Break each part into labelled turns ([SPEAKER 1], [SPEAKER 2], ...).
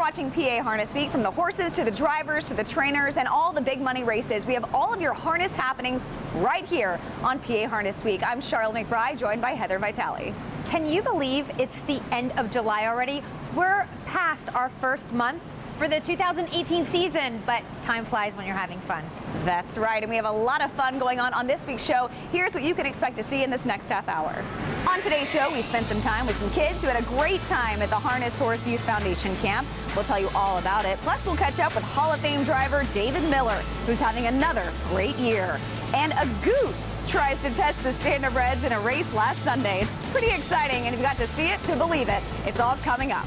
[SPEAKER 1] watching PA Harness Week. From the horses to the drivers to the trainers and all the big money races, we have all of your harness happenings right here on PA Harness Week. I'm Charlotte McBride, joined by Heather Vitale.
[SPEAKER 2] Can you believe it's the end of July already? We're past our first month for the 2018 season, but time flies when you're having fun.
[SPEAKER 1] That's right, and we have a lot of fun going on this week's show. Here's what you can expect to see in this next half hour. On today's show, we spent some time with some kids who had a great time at the Harness Horse Youth Foundation camp. We'll tell you all about it. Plus, we'll catch up with Hall of Fame driver David Miller, who's having another great year. And a goose tries to test the standardbreds in a race last Sunday. It's pretty exciting, and if you got to see it to believe it, it's all coming up.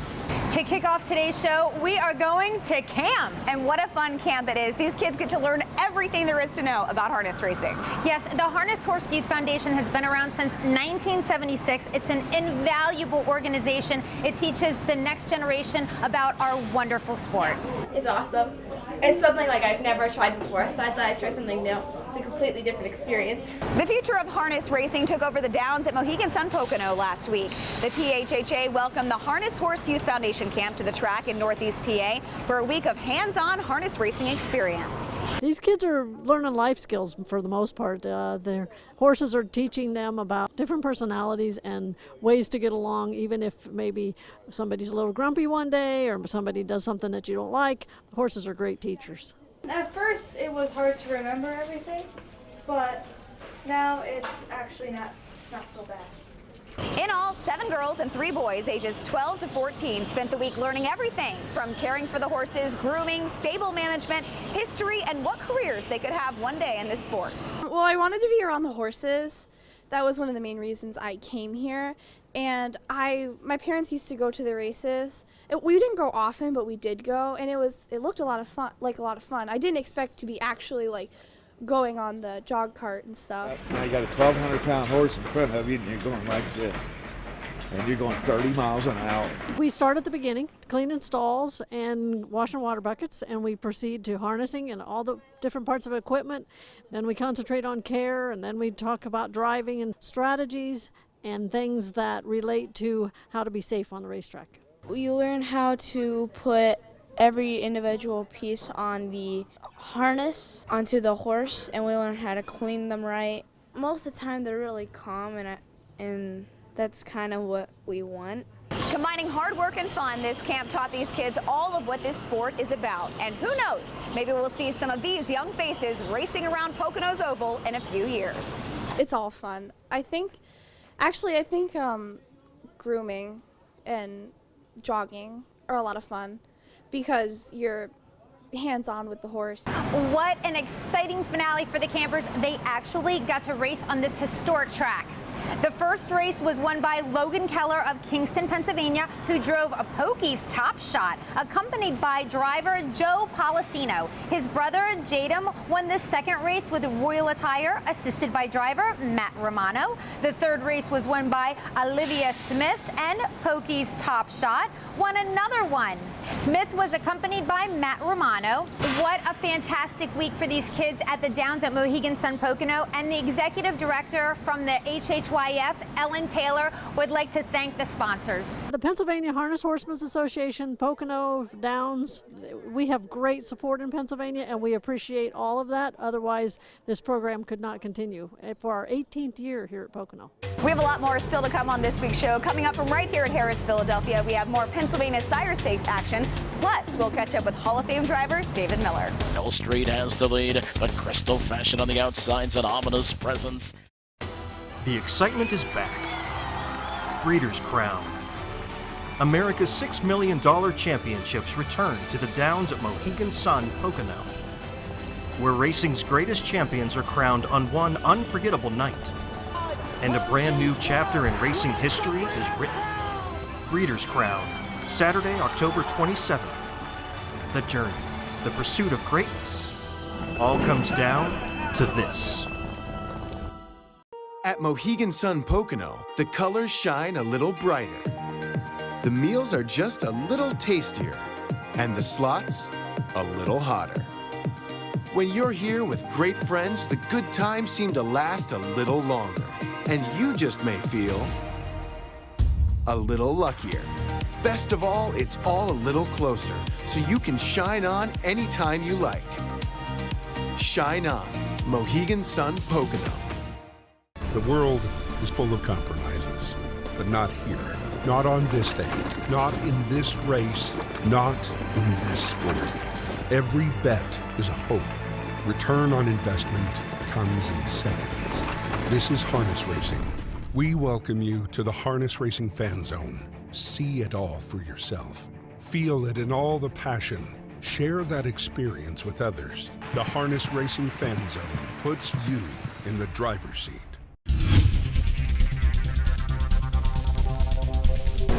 [SPEAKER 2] To kick off today's show, we are going to camp.
[SPEAKER 1] And what a fun camp it is. These kids get to learn everything there is to know about harness racing.
[SPEAKER 2] Yes, the Harness Horse Youth Foundation has been around since 1976. It's an invaluable organization. It teaches the next generation about our wonderful sport.
[SPEAKER 3] It's awesome. It's something like I've never tried before, so I thought I'd try something new. It's a completely different experience.
[SPEAKER 1] The future of harness racing took over the downs at Mohegan Sun Pocono last week. The PHHA welcomed the Harness Horse Youth Foundation camp to the track in Northeast PA for a week of hands-on harness racing experience.
[SPEAKER 4] These kids are learning life skills for the most part. Their horses are teaching them about different personalities and ways to get along, even if maybe somebody's a little grumpy one day or somebody does something that you don't like. Horses are great teachers.
[SPEAKER 3] At first, it was hard to remember everything, but now it's actually not so bad.
[SPEAKER 1] In all, 7 girls and 3 boys ages 12 to 14 spent the week learning everything from caring for the horses, grooming, stable management, history, and what careers they could have one day in this sport.
[SPEAKER 5] Well, I wanted to be around the horses. That was one of the main reasons I came here. And my parents used to go to the races. We didn't go often, but we did go, and it looked a lot of fun. I didn't expect to be actually going on the jog cart and stuff.
[SPEAKER 6] Now you got a 1,200-pound horse in front of you, and you're going like this, and you're going 30 miles an hour.
[SPEAKER 4] We start at the beginning, cleaning stalls and washing water buckets, and we proceed to harnessing and all the different parts of equipment. Then we concentrate on care, and then we talk about driving and strategies and things that relate to how to be safe on the racetrack.
[SPEAKER 7] We learn how to put every individual piece on the harness onto the horse, and we learn how to clean them right. Most of the time they're really calm, and that's kind of what we want.
[SPEAKER 1] Combining hard work and fun, this camp taught these kids all of what this sport is about. And who knows, maybe we'll see some of these young faces racing around Pocono's Oval in a few years.
[SPEAKER 5] It's all fun. I think grooming and jogging are a lot of fun because you're hands-on with the horse.
[SPEAKER 2] What an exciting finale for the campers. They actually got to race on this historic track. The first race was won by Logan Keller of Kingston, Pennsylvania, who drove a Pokey's Top Shot, accompanied by driver Joe Policino. His brother, Jadam, won the second race with Royal Attire, assisted by driver Matt Romano. The third race was won by Olivia Smith, and Pokey's Top Shot won another one. Smith was accompanied by Matt Romano. What a fantastic week for these kids at the Downs at Mohegan Sun Pocono, and the executive director from the HHYF, Ellen Taylor, would like to thank the sponsors.
[SPEAKER 4] The Pennsylvania Harness Horsemen's Association, Pocono, Downs, we have great support in Pennsylvania, and we appreciate all of that. Otherwise, this program could not continue for our 18th year here at Pocono.
[SPEAKER 1] We have a lot more still to come on this week's show. Coming up from right here at Harris, Philadelphia, we have more Pennsylvania Sire Stakes action. Plus, we'll catch up with Hall of Fame driver David Miller.
[SPEAKER 8] Hill Street has the lead, but Crystal Fashion on the outside's an ominous presence.
[SPEAKER 9] The excitement is back. Breeders' Crown. America's $6 million championships return to the Downs at Mohegan Sun Pocono, where racing's greatest champions are crowned on one unforgettable night. And a brand new chapter in racing history is written. Breeders' Crown, Saturday, October 27th. The journey, the pursuit of greatness, all comes down to this.
[SPEAKER 10] At Mohegan Sun Pocono, the colors shine a little brighter. The meals are just a little tastier, and the slots a little hotter. When you're here with great friends, the good times seem to last a little longer, and you just may feel a little luckier. Best of all, it's all a little closer, so you can shine on anytime you like. Shine on, Mohegan Sun Pocono.
[SPEAKER 11] The world is full of compromises, but not here. Not on this stage, not in this race, not in this sport. Every bet is a hope. Return on investment comes in seconds. This is Harness Racing. We welcome you to the Harness Racing Fan Zone. See it all for yourself. Feel it in all the passion. Share that experience with others. The Harness Racing Fan Zone puts you in the driver's seat.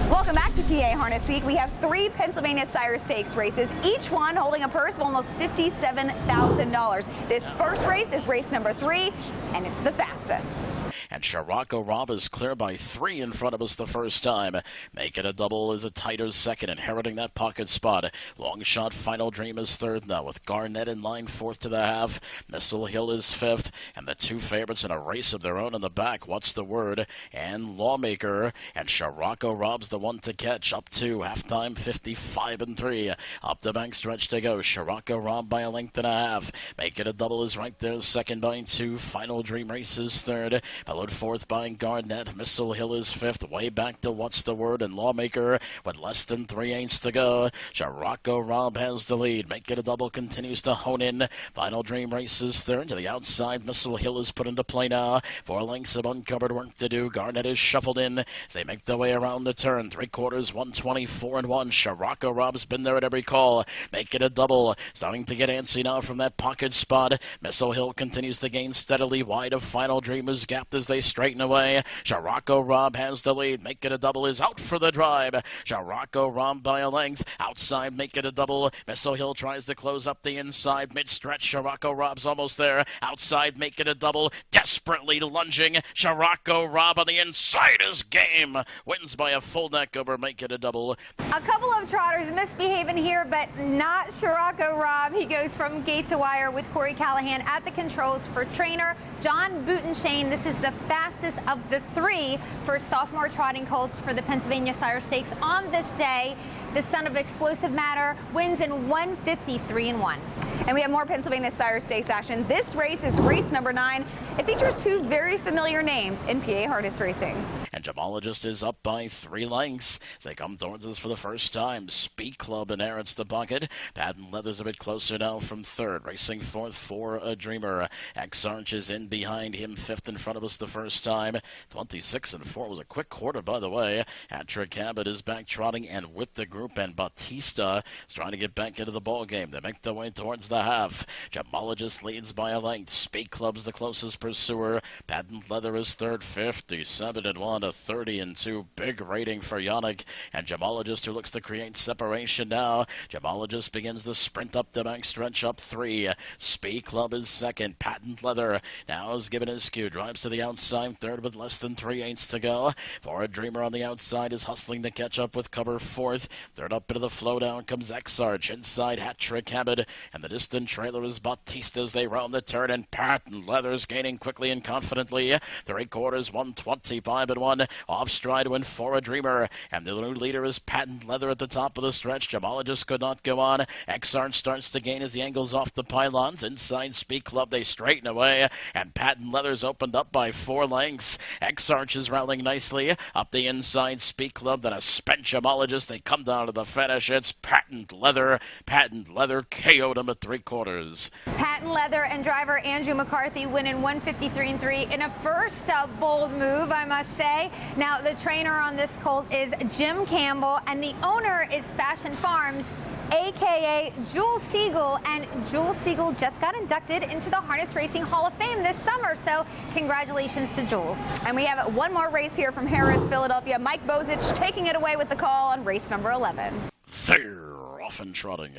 [SPEAKER 1] Welcome back to PA Harness Week. We have 3 Pennsylvania Sire Stakes races, each one holding a purse of almost $57,000. This first race is race number 3, and it's the fastest.
[SPEAKER 8] And Scirocco Rob is clear by 3 in front of us the first time. Making a double is a tighter second, inheriting that pocket spot. Long Shot Final Dream is third now, with Garnett in line 4th to the half. Missile Hill is 5th, and the 2 favorites in a race of their own in the back. What's the Word? And Lawmaker. And Scirocco Rob's the one to catch, up to halftime 55-3. Up the bank stretch to go. Scirocco Rob by a length and a half. Making a double is right there, second by 2. Final Dream Race is third. Followed 4th by Garnett. Missile Hill is 5th. Way back to What's the Word and Lawmaker with less than 3/8 to go. Scirocco Rob has the lead. Making a double continues to hone in. Final Dream Race is third. To the outside, Missile Hill is put into play now. 4 lengths of uncovered work to do. Garnett is shuffled in as they make their way around the turn. 3/4, 124-1. Scirocco Rob's been there at every call. Making a double. Starting to get antsy now from that pocket spot. Missile Hill continues to gain steadily wide of Final Dreamer's gap as they straighten away. Scirocco Rob has the lead. Making a double is out for the drive. Scirocco Rob by a length. Outside, making a double. Missile Hill tries to close up the inside. Mid-stretch, Scirocco Rob's almost there. Outside, making a double. Desperately lunging. Scirocco Rob on the inside is game. Wins by a full neck over Making a double.
[SPEAKER 2] A couple of trotters misbehaving here, but not Scirocco Rob. He goes from gate to wire with Corey Callahan at the controls for trainer John Bootenshane. This is the fastest of the 3 for sophomore trotting colts for the Pennsylvania Sire Stakes on this day. The son of explosive matter wins in 1:53-1.
[SPEAKER 1] And we have more Pennsylvania Sire Stakes action. This race is race number 9. It features 2 very familiar names in PA Harness Racing.
[SPEAKER 8] And Gemologist is up by 3 lengths. They come towards us for the first time. Speed Club inherits the bucket. Patent Leather's a bit closer now from 3rd. Racing 4th for a Dreamer. X-Arch is in behind him, 5th in front of us the first time. 26-4 was a quick quarter, by the way. Hattrick Cabot is back trotting and with the group, and Batista is trying to get back into the ball game. They make their way towards the half. Gemologist leads by a length. Speed Club's the closest pursuer. Patent Leather is 3rd, 57-1, a 30-2. Big rating for Yannick. And Gemologist, who looks to create separation now. Gemologist begins the sprint up the back stretch, up 3. Speed Club is 2nd. Patent Leather now is given his cue. Drives to the outside, 3rd with less than 3/8 to go. For a Dreamer on the outside is hustling to catch up with cover 4th. 3rd up into the flow down comes X-Arch. Inside, Hattrick Cabot. And the distant trailer is Batista as they round the turn. And Patent Leather's gaining quickly and confidently. 3/4, 125-1. Off stride win for a Dreamer. And the new leader is Patent Leather at the top of the stretch. Gemologist could not go on. X-Arch starts to gain as he angles off the pylons. Inside Speed Club, they straighten away. And Patent Leather's opened up by 4 lengths. X-Arch is rallying nicely. Up the inside, Speed Club, then a spent Gemologist. They come down to the finish. It's Patent Leather. Patent Leather KO'd him at 3/4.
[SPEAKER 2] Patent Leather and driver Andrew McCarthy win in 1:53-3 in a first bold move, I must say. Now, the trainer on this colt is Jim Campbell, and the owner is Fashion Farms, a.k.a. Jules Siegel, and Jules Siegel just got inducted into the Harness Racing Hall of Fame this summer, so congratulations to Jules.
[SPEAKER 1] And we have one more race here from Harris, Philadelphia. Mike Bozich taking it away with the call on race number 11.
[SPEAKER 8] They're off and trotting.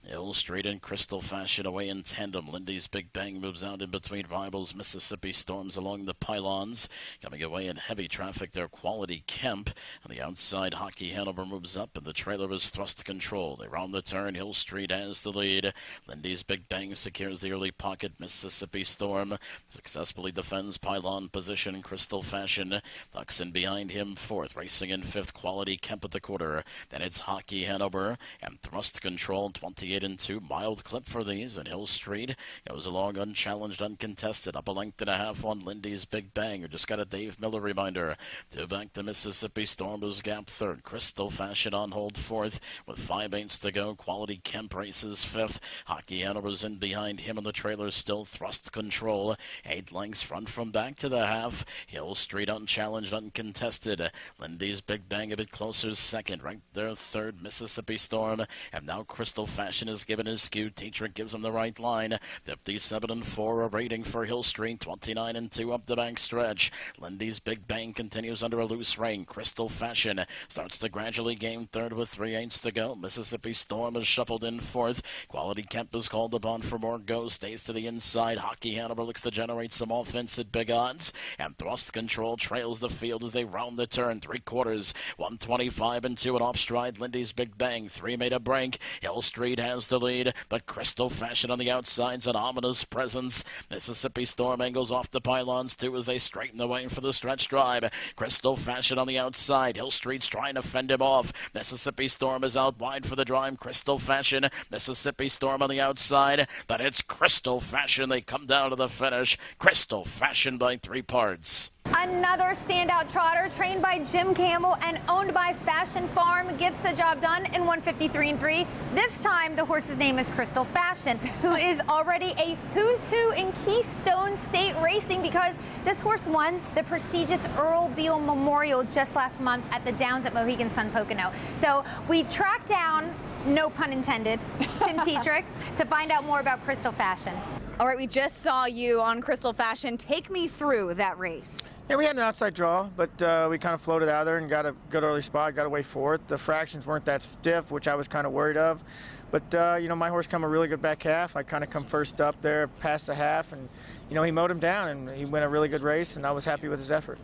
[SPEAKER 8] Hill Street and Crystal Fashion away in tandem. Lindy's Big Bang moves out in between rivals. Mississippi Storms along the pylons. Coming away in heavy traffic, their Quality Kemp. On the outside, Hockey Hanover moves up, and the trailer is Thrust Control. They round the turn. Hill Street has the lead. Lindy's Big Bang secures the early pocket. Mississippi Storm successfully defends pylon position. Crystal Fashion tucks in behind him fourth. Racing in fifth, Quality Kemp at the quarter. Then it's Hockey Hanover and Thrust Control, 28-2. Mild clip for these, and Hill Street goes along unchallenged, uncontested. Up a length and a half on Lindy's Big Bang, who just got a Dave Miller reminder. Two back to Mississippi Storm, who's gap third. Crystal Fashion on hold fourth with 5/8 to go. Quality Kemp races fifth. Hockey Hanover's in behind him, and the trailer's still Thrust Control. 8 lengths front from back to the half. Hill Street unchallenged, uncontested. Lindy's Big Bang a bit closer, second. Right there, third, Mississippi Storm. And now Crystal Fashion is given his cue. Teacher gives him the right line. 57-4 a rating for Hill Street. 29-2 up the back stretch. Lindy's Big Bang continues under a loose rein. Crystal Fashion starts to gradually gain third with 3/8 to go. Mississippi Storm is shuffled in fourth. Quality Kemp is called upon for more go. Stays to the inside. Hockey Hanover looks to generate some offense at big odds. And Thrust Control trails the field as they round the turn. 3/4. 125-2 and off stride. Lindy's Big Bang. 3 made a break. Hill Street has the lead, but Crystal Fashion on the outside's an ominous presence. Mississippi Storm angles off the pylons too as they straighten the way for the stretch drive. Crystal Fashion on the outside. Hill Street's trying to fend him off. Mississippi Storm is out wide for the drive. Crystal Fashion, Mississippi Storm on the outside, but it's Crystal Fashion. They come down to the finish. Crystal Fashion by 3 parts.
[SPEAKER 2] Another standout trotter trained by Jim Campbell and owned by Fashion Farm gets the job done in 153-3. This time the horse's name is Crystal Fashion, who is already a who's who in Keystone State Racing because this horse won the prestigious Earl Beale Memorial just last month at the Downs at Mohegan Sun Pocono. So we tracked down, no pun intended, Tim Tetrick to find out more about Crystal Fashion.
[SPEAKER 1] All right, we just saw you on Crystal Fashion. Take me through that race.
[SPEAKER 12] Yeah, we had an outside draw, but we kind of floated out there and got a good early spot, got away fourth. The fractions weren't that stiff, which I was kind of worried of. But, you know, my horse come a really good back half. I kind of come first up there past the half, and, you know, he mowed him down, and he went a really good race, and I was happy with his effort.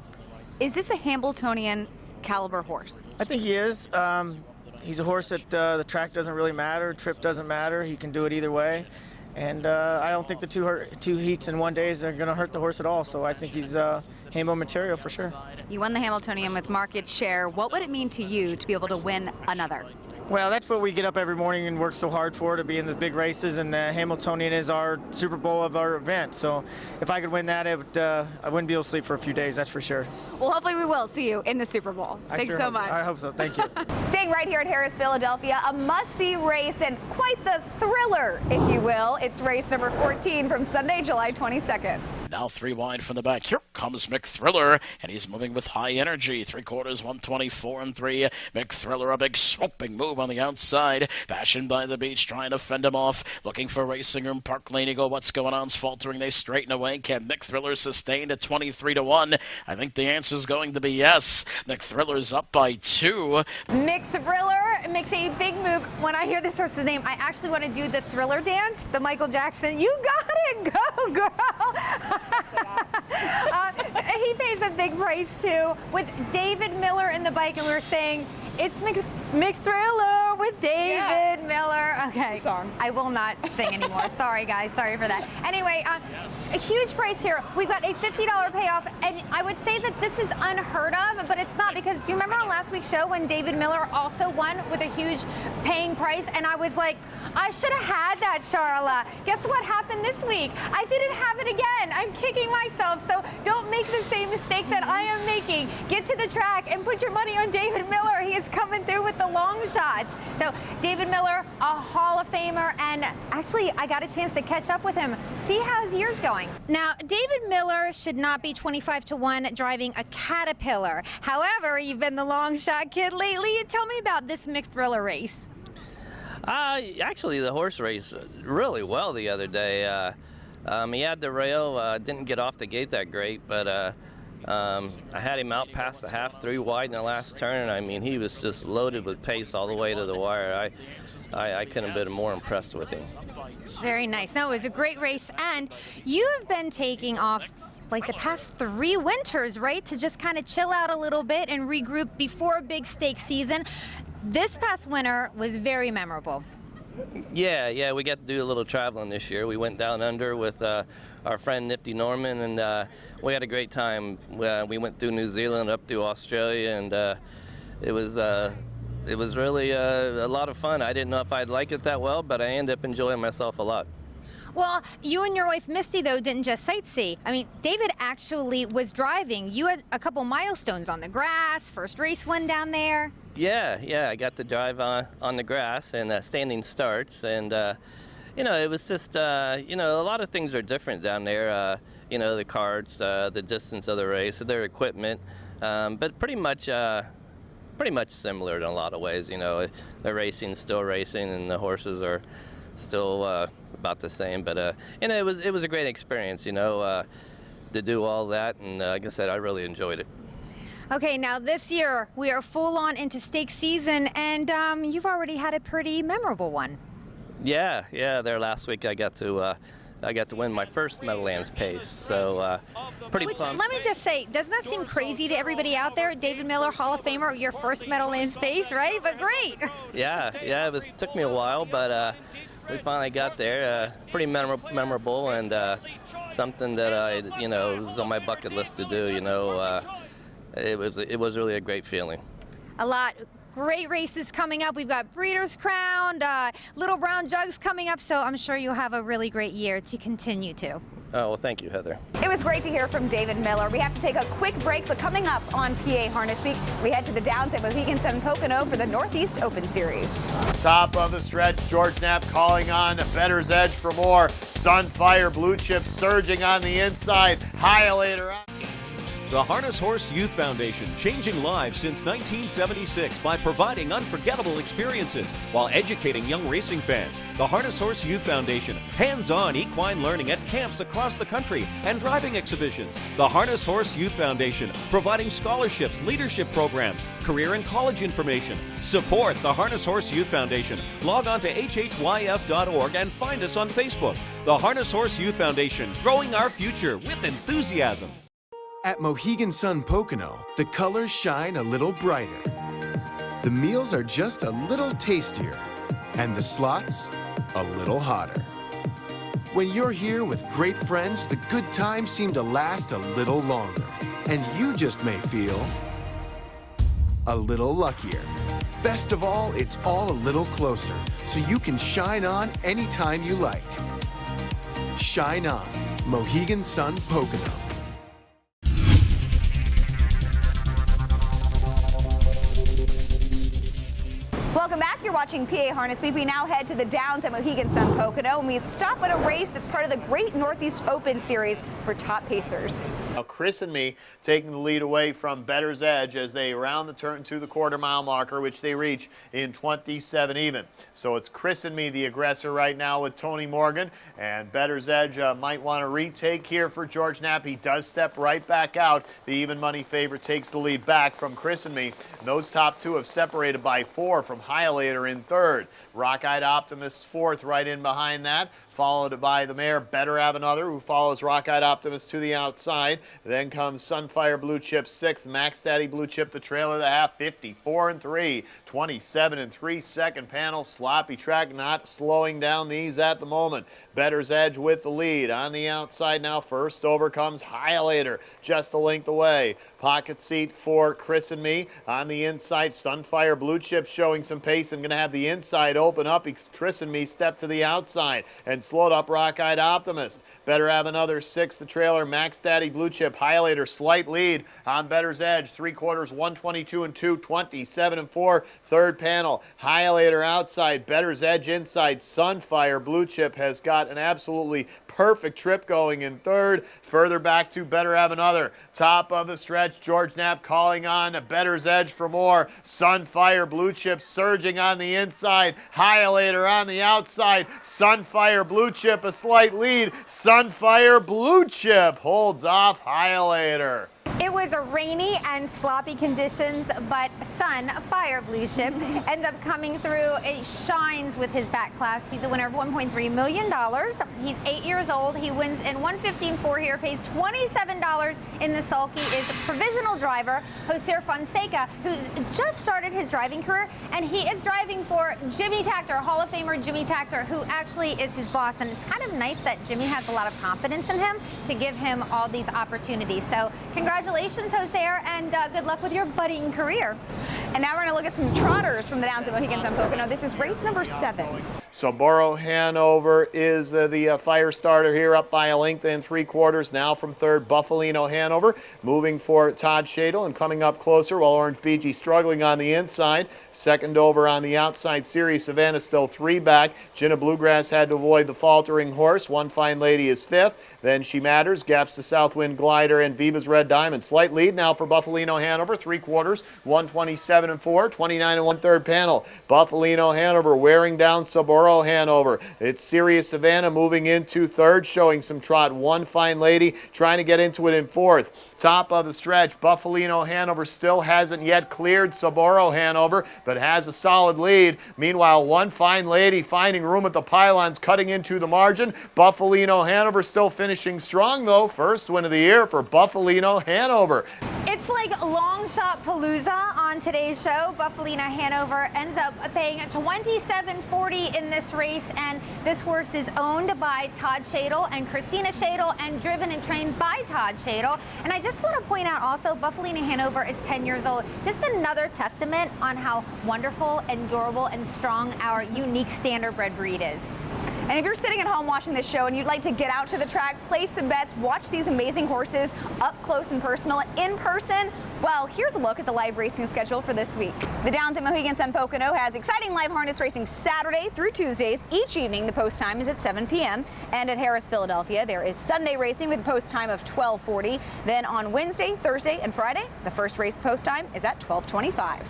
[SPEAKER 1] Is this a Hambletonian caliber horse?
[SPEAKER 12] I think he is. He's a horse that the track doesn't really matter, trip doesn't matter. He can do it either way. And I don't think the two heats in one day is going to hurt the horse at all. So I think he's Hambo material for sure.
[SPEAKER 1] You won the Hamiltonian with market share. What would it mean to you to be able to win another?
[SPEAKER 12] Well, that's what we get up every morning and work so hard for, to be in the big races, and Hamiltonian is our Super Bowl of our event. So if I could win that, I wouldn't be able to sleep for a few days, that's for sure.
[SPEAKER 1] Well, hopefully we will see you in the Super Bowl. Thanks so much.
[SPEAKER 12] I hope so. Thank you.
[SPEAKER 1] Staying right here at Harris, Philadelphia, a must-see race and quite the thriller, if you will. It's race number 14 from Sunday, July 22nd.
[SPEAKER 8] Now 3 wide from the back. Here comes McThriller, and he's moving with high energy. 3/4, 124-3. McThriller, a big swooping move on the outside. Fashion by the beach, trying to fend him off. Looking for Racing Room Park Lane Eagle. What's going on? It's faltering. They straighten away. Can McThriller sustain at 23-1? I think the answer is going to be yes. McThriller's up by 2.
[SPEAKER 2] McThriller makes a big move. When I hear this horse's name, I actually want to do the Thriller dance, the Michael Jackson. You got it, go girl. He pays a big price too with David Miller in the bike, and we were saying it's McThriller with David Miller. Okay,
[SPEAKER 1] song.
[SPEAKER 2] I will not sing anymore. Sorry guys, sorry for that. Anyway, a huge price here. We've got a $50 payoff, and I would say that this is unheard of, but it's not, because do you remember on last week's show when David Miller also won with a huge paying price, and I was like, I should have had that, Charla. Guess what happened this week? I didn't have it again. I'm kicking myself, so don't make the same mistake that I am making. Get to the track and put your money on David Miller. He is coming through with the long shots. So David Miller, a Hall of Famer, and actually I got a chance to catch up with him, see how his year's going. Now, David Miller should not be 25-1 driving a Caterpillar. However, you've been the long shot kid lately. Tell me about this McThriller race.
[SPEAKER 13] Actually, the horse raced really well the other day. He had the rail, didn't get off the gate that great, but I had him out past the half, 3 wide in the last turn, and I mean, he was just loaded with pace all the way to the wire. I couldn't have been more impressed with him.
[SPEAKER 2] Very nice. No, it was a great race, and you have been taking off like the past 3 winters, right, to just kind of chill out a little bit and regroup before a big stake season. This past winter was very memorable.
[SPEAKER 13] Yeah, we got to do a little traveling this year. We went down under with our friend Nifty Norman, and we had a great time. We went through New Zealand, up through Australia, and it was really a lot of fun. I didn't know if I'd like it that well, but I ended up enjoying myself a lot.
[SPEAKER 2] Well, you and your wife Misty, though, didn't just sightsee. I mean, David actually was driving. You had a couple milestones on the grass, first race win down there.
[SPEAKER 13] Yeah, I got to drive on the grass and standing starts, and you know, it was just you know, a lot of things are different down there. You know, the carts, the distance of the race, their equipment, but pretty much similar in a lot of ways. You know, the racing's still racing, and the horses are still about the same. But you know, it was a great experience. You know, to do all that, and like I said, I really enjoyed it.
[SPEAKER 2] Okay, now this year we are full on into stake season, and you've already had a pretty memorable one.
[SPEAKER 13] Yeah. There last week I got to win my first Meadowlands pace, so pretty pumped.
[SPEAKER 2] Let me just say, doesn't that seem crazy to everybody out there? David Miller, Hall of Famer, your first Meadowlands pace, right? But great.
[SPEAKER 13] Yeah, it took me a while, but we finally got there. Pretty memorable, and something that you know, was on my bucket list to do. You know, it was really a great feeling.
[SPEAKER 2] A lot. Great races coming up. We've got Breeders' Crown, Little Brown Jugs coming up, so I'm sure you'll have a really great year to continue to.
[SPEAKER 13] Oh, well, thank you, Heather.
[SPEAKER 1] It was great to hear from David Miller. We have to take a quick break, but coming up on PA Harness Week, we head to the Downs at Mohegan Sun Pocono for the Northeast Open Series.
[SPEAKER 14] Top of the stretch, George Knapp calling on Better's Edge for more. Sunfire Blue Chip surging on the inside. Highlighter on.
[SPEAKER 15] The Harness Horse Youth Foundation, changing lives since 1976 by providing unforgettable experiences while educating young racing fans. The Harness Horse Youth Foundation, hands-on equine learning at camps across the country and driving exhibitions. The Harness Horse Youth Foundation, providing scholarships, leadership programs, career and college information. Support the Harness Horse Youth Foundation. Log on to hhyf.org and find us on Facebook. The Harness Horse Youth Foundation, growing our future with enthusiasm.
[SPEAKER 10] At Mohegan Sun Pocono, the colors shine a little brighter. The meals are just a little tastier, and the slots a little hotter. When you're here with great friends, the good times seem to last a little longer, and you just may feel a little luckier. Best of all, it's all a little closer, so you can shine on anytime you like. Shine on, Mohegan Sun Pocono.
[SPEAKER 1] Welcome back. You're watching PA Harness Week. We now head to the Downs at Mohegan Sun Pocono, and we stop at a race that's part of the Great Northeast Open Series for top pacers.
[SPEAKER 14] Now Chris and me taking the lead away from Better's Edge as they round the turn to the quarter-mile marker, which they reach in 27 even. So it's Chris and me, the aggressor right now with Tony Morgan, and Better's Edge might want to retake here for George Knapp. He does step right back out. The even money favorite takes the lead back from Chris and me. And those top two have separated by 4 from Highlighter in third. Rock-Eyed Optimist fourth, right in behind that, followed by the mare Better Have Another, who follows Rock-Eyed Optimist to the outside. Then comes Sunfire Blue Chip sixth, Max Daddy Blue Chip the trailer of the half, 54-3, 27-3 second panel. Sloppy track, not slowing down these at the moment. Better's Edge with the lead. On the outside now, first over comes Highlighter, just a length away. Pocket seat for Chris and me. On the inside, Sunfire Blue Chip showing some pace and going to have the inside open up. Chris and me step to the outside and slowed up Rock-Eyed Optimist. Better Have Another sixth, the trailer, Max Daddy Blue Chip. Highlighter, slight lead on Better's Edge. 3/4, 122-2, 27-4. Third panel, Highlighter outside, Better's Edge inside. Sunfire Blue Chip has got an absolutely perfect trip going in third. Further back to Better Have Another. Top of the stretch, George Knapp calling on Better's Edge for more. Sunfire Blue Chip surging on the inside. Highlighter on the outside. Sunfire Blue Chip a slight lead. Sunfire Blue Chip holds off Highlighter.
[SPEAKER 2] It was a rainy and sloppy conditions, but Sun, a fire blue ship, ends up coming through. It shines with his back class. He's a winner of $1.3 million. He's 8 years old. He wins in 115.4 here, pays $27 in the sulky, is provisional driver Jose Fonseca, who just started his driving career, and he is driving for Jimmy Takter, Hall of Famer Jimmy Takter, who actually is his boss. And it's kind of nice that Jimmy has a lot of confidence in him to give him all these opportunities. So congratulations, Jose, and good luck with your budding career.
[SPEAKER 1] And now we're going to look at some trotters from the Downs at Mohegan Sun Pocono. This is race number 7.
[SPEAKER 14] Saboro Hanover is the fire starter here, up by a length and 3/4. Now from third, Buffalino Hanover moving for Todd Shadle and coming up closer, while Orange Beachy struggling on the inside. Second over on the outside, Sirius Savannah still 3 back. Jenna Bluegrass had to avoid the faltering horse. One Fine Lady is 5th. Then She Matters, gaps to Southwind Glider and Viva's Red Diamond. Slight lead now for Buffalino Hanover, 3/4, 127.4, 29 1/3 panel. Buffalino Hanover wearing down Saboro Hanover. It's Sirius Savannah moving into third, showing some trot. One Fine Lady trying to get into it in 4th. Top of the stretch, Buffalino Hanover still hasn't yet cleared Saboro Hanover, but has a solid lead. Meanwhile, One Fine Lady finding room at the pylons, cutting into the margin. Buffalino Hanover still finishing strong, though. First win of the year for Buffalino Hanover.
[SPEAKER 2] It's like long shot palooza on today's show. Buffalino Hanover ends up paying $27.40 in this race, and this horse is owned by Todd Shadle and Christina Shadle and driven and trained by Todd Shadle. And I just want to point out also, Buffalino Hanover is 10 years old. Just another testament on how wonderful and durable and strong our unique standardbred breed is.
[SPEAKER 1] And if you're sitting at home watching this show and you'd like to get out to the track, place some bets, watch these amazing horses up close and personal in person, well, here's a look at the live racing schedule for this week. The Downs at Mohegan Sun Pocono has exciting live harness racing Saturday through Tuesdays. Each evening, the post time is at 7 p.m. And at Harris, Philadelphia, there is Sunday racing with a post time of 12:40. Then on Wednesday, Thursday, and Friday, the first race post time is at 12:25.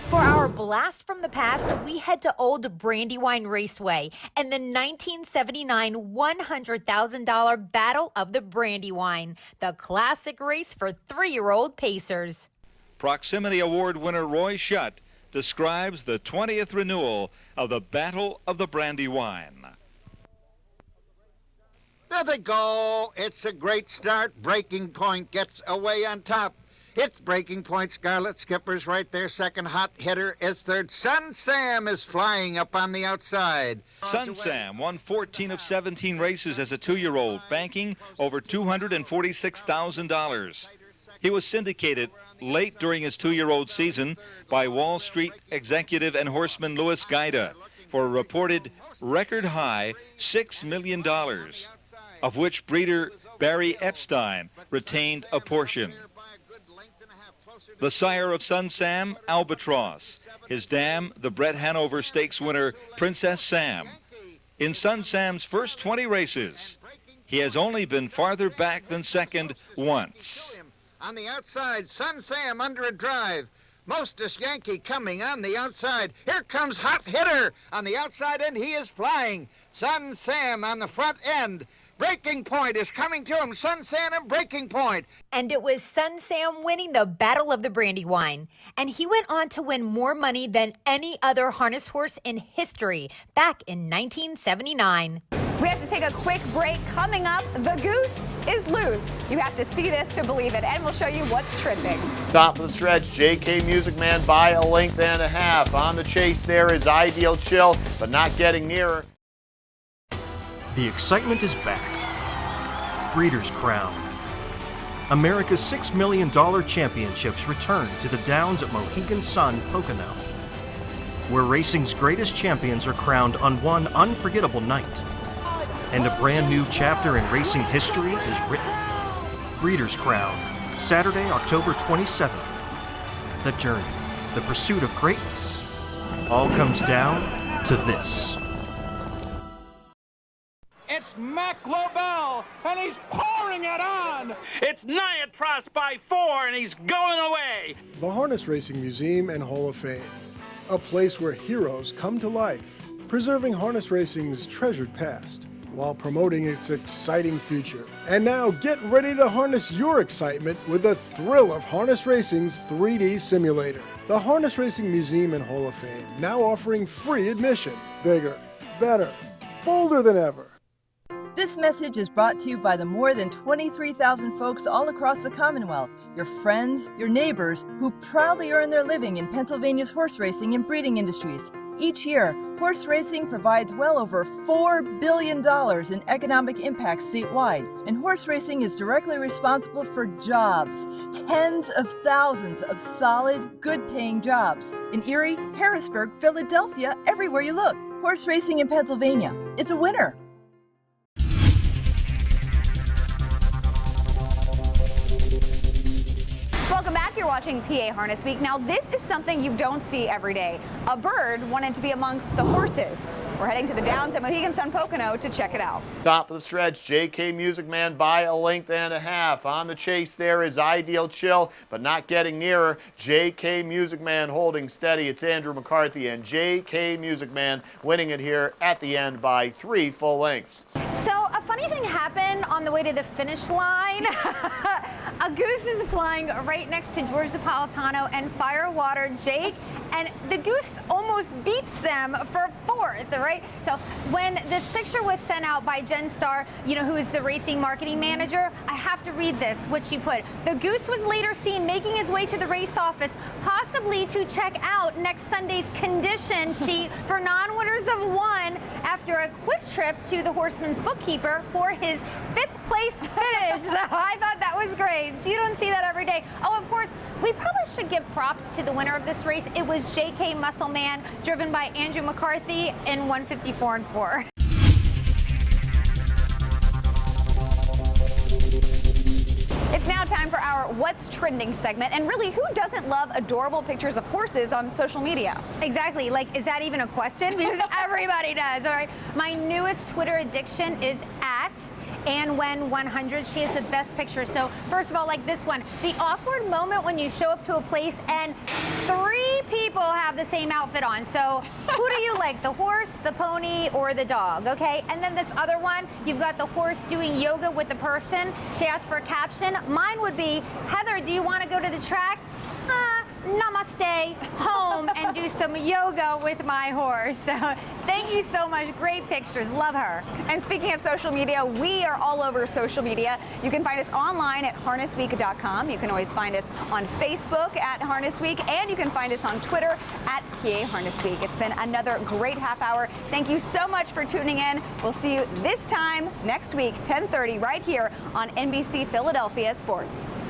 [SPEAKER 16] For our blast from the past, we head to Old Brandywine Raceway and the 1979 $100,000 Battle of the Brandywine, the classic race for 3-year-old pacers.
[SPEAKER 17] Proximity Award winner Roy Shutt describes the 20th renewal of the Battle of the Brandywine.
[SPEAKER 18] There they go. It's a great start. Breaking Point gets away on top. It's Breaking Point. Scarlet Skipper's right there. Second. Hot Hitter is third. Sun Sam is flying up on the outside.
[SPEAKER 17] Sun Sam won 14 of 17 races as a 2-year-old, banking over $246,000. He was syndicated late during his 2-year-old season by Wall Street executive and horseman Louis Gaida for a reported record-high $6 million, of which breeder Barry Epstein retained a portion. The sire of Sun Sam, Albatross. His dam, the Brett Hanover Stakes winner, Princess Sam. In Sun Sam's first 20 races, he has only been farther back than second once.
[SPEAKER 18] On the outside, Sun Sam under a drive. Mostest Yankee coming on the outside. Here comes Hot Hitter on the outside end. He is flying. Sun Sam on the front end. Breaking Point is coming to him. Sun Sam and Breaking Point.
[SPEAKER 16] And it was Sun Sam winning the Battle of the Brandywine. And he went on to win more money than any other harness horse in history back in 1979.
[SPEAKER 1] We have to take a quick break. Coming up, the goose is loose. You have to see this to believe it, and we'll show you what's trending.
[SPEAKER 14] Top of the stretch, JK Music Man by a length and a half. On the chase there is Ideal Chill, but not getting nearer.
[SPEAKER 9] The excitement is back. Breeders' Crown. America's $6 million championships return to the Downs at Mohegan Sun, Pocono, where racing's greatest champions are crowned on one unforgettable night. And a brand new chapter in racing history is written. Breeders' Crown, Saturday, October 27th. The journey, the pursuit of greatness, all comes down to this.
[SPEAKER 19] It's Mac Lobel, and he's pouring it on. It's Niatros by 4, and he's going away.
[SPEAKER 20] The Harness Racing Museum and Hall of Fame, a place where heroes come to life, preserving harness racing's treasured past. while promoting its exciting future. And now get ready to harness your excitement with the thrill of Harness Racing's 3D simulator. The Harness Racing Museum and Hall of Fame, now offering free admission. Bigger, better, bolder than ever.
[SPEAKER 21] This message is brought to you by the more than 23,000 folks all across the Commonwealth, your friends, your neighbors, who proudly earn their living in Pennsylvania's horse racing and breeding industries. Each year, horse racing provides well over $4 billion in economic impact statewide, and horse racing is directly responsible for jobs, tens of thousands of solid, good-paying jobs. In Erie, Harrisburg, Philadelphia, everywhere you look. Horse racing in Pennsylvania, it's a winner.
[SPEAKER 1] Welcome back. You're watching PA Harness Week. Now, this is something you don't see every day. A bird wanted to be amongst the horses. We're heading to the Downs at Mohegan Sun Pocono to check it out.
[SPEAKER 14] Top of the stretch, JK Music Man by a length and a half. On the chase there is Ideal Chill, but not getting nearer. JK Music Man holding steady. It's Andrew McCarthy and JK Music Man winning it here at the end by 3 full lengths.
[SPEAKER 2] So a funny thing happened on the way to the finish line. A goose is flying right next to George Napolitano and Firewater Jake, and the goose almost beats them for 4th, right? So when this picture was sent out by Jen Starr, you know, who is the racing marketing manager, I have to read this, what she put. The goose was later seen making his way to the race office, possibly to check out next Sunday's condition sheet for non-winners of 1 after a quick trip to the horseman's bookkeeper for his 5th place finish. So I thought that was great. You don't see that every day. Oh, of course, we probably should give props to the winner of this race. It was JK Muscle Man, driven by Andrew McCarthy in 154 and 4.
[SPEAKER 1] It's now time for our What's Trending segment. And really, who doesn't love adorable pictures of horses on social media?
[SPEAKER 2] Exactly. Like, is that even a question? Because everybody does, all right? My newest Twitter addiction is at AnnWen100. She has the best picture. So first of all, like this one, the awkward moment when you show up to a place and 3 people have the same outfit on. So who do you like, the horse, the pony, or the dog? Okay, and then this other one, you've got the horse doing yoga with the person. She asked for a caption. Mine would be, Heather, do you want to go to the track? Namaste, home, and do some yoga with my horse. So thank you so much. Great pictures. Love her.
[SPEAKER 1] And speaking of social media, we are all over social media. You can find us online at HarnessWeek.com. You can always find us on Facebook at HarnessWeek, and you can find us on Twitter at PA Harness Week. It's been another great half hour. Thank you so much for tuning in. We'll see you this time next week, 10:30, right here on NBC Philadelphia Sports.